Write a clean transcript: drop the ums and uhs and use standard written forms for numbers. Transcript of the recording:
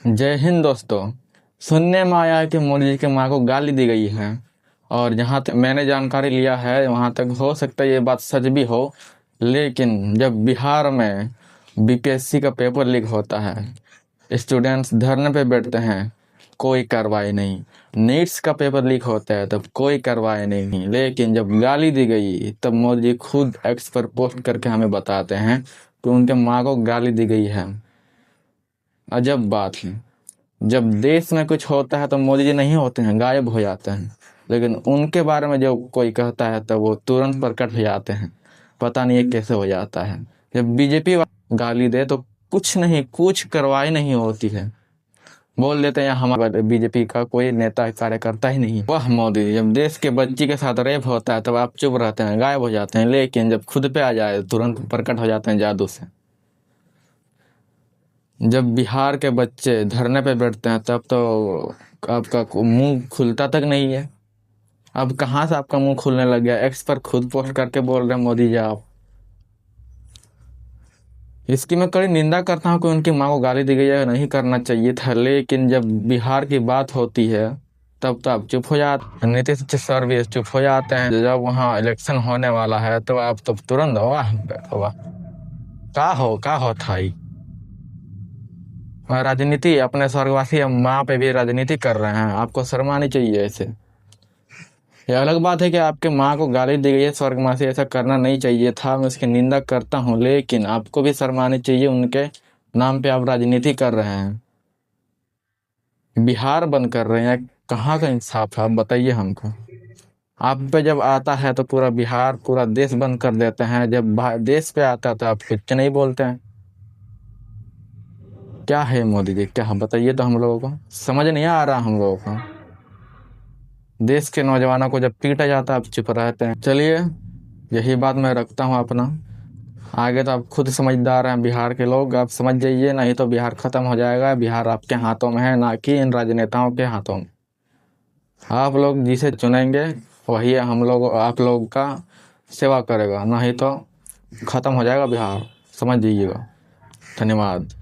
जय हिंद दोस्तों। सुनने में आया है कि मोदी जी की मां को गाली दी गई है, और जहां तक मैंने जानकारी लिया है वहां तक हो सकता है ये बात सच भी हो। लेकिन जब बिहार में बीपीएससी का पेपर लीक होता है, स्टूडेंट्स धरने पे बैठते हैं, कोई कार्रवाई नहीं। नीट्स का पेपर लीक होता है तब कोई कार्रवाई नहीं। लेकिन जब गाली दी गई तब मोदी जी खुद एक्स पर पोस्ट करके हमें बताते हैं कि उनके माँ को गाली दी गई है। अजब बात है, जब देश में कुछ होता है तो मोदी जी नहीं होते हैं, गायब हो जाते हैं। लेकिन उनके बारे में जब कोई कहता है तो वो तुरंत प्रकट हो जाते हैं। पता नहीं ये कैसे हो जाता है। जब बीजेपी गाली दे तो कुछ नहीं, कुछ कार्रवाई नहीं होती है। बोल देते हैं हमारे बीजेपी का कोई नेता कार्यकर्ता ही नहीं। वह मोदी, जब देश के बच्ची के साथ रेप होता है तब आप चुप रहते हैं, गायब हो जाते हैं। लेकिन जब खुद पे आ जाए तुरंत प्रकट हो जाते हैं जादू से। जब बिहार के बच्चे धरने पे बैठते हैं तब तो आपका मुंह खुलता तक नहीं है। अब कहाँ से आपका मुंह खुलने लग गया? एक्स पर खुद पोस्ट करके बोल रहे हैं मोदी जी आप। इसकी मैं कड़ी निंदा करता हूँ कि उनकी माँ को गाली दी गई है, नहीं करना चाहिए था। लेकिन जब बिहार की बात होती है तब तो आप चुप हो जाते। नीतीश सर भी चुप हो जाते हैं। जब वहाँ इलेक्शन होने वाला है तो आप तो तुरंत वाह वाह, का हो था ही। राजनीति अपने स्वर्गवासी माँ पे भी राजनीति कर रहे हैं, आपको शर्म आनी चाहिए ऐसे। ये अलग बात है कि आपके माँ को गाली दी गई है, स्वर्ग माँ से ऐसा करना नहीं चाहिए था, मैं उसकी निंदा करता हूँ। लेकिन आपको भी शर्म आनी चाहिए, उनके नाम पे आप राजनीति कर रहे हैं, बिहार बंद कर रहे हैं। कहाँ का इंसाफ है, आप बताइए हमको। आप पे जब आता है तो पूरा बिहार पूरा देश बंद कर देते हैं, जब देश पे आता है तो आप कुछ नहीं बोलते हैं। क्या है मोदी जी, क्या बताइए तो हम लोगों को समझ नहीं आ रहा। हम लोगों को देश के नौजवानों को जब पीटा जाता है आप चुप रहते हैं। चलिए, यही बात मैं रखता हूँ अपना। आगे तो आप खुद समझदार हैं, बिहार के लोग, आप समझ जाइए, नहीं तो बिहार खत्म हो जाएगा। बिहार आपके हाथों में है, ना कि इन राजनेताओं के हाथों में। आप लोग जिसे चुनेंगे वही हम लोग आप लोग का सेवा करेगा, नहीं तो खत्म हो जाएगा बिहार, समझ लीजिएगा। धन्यवाद।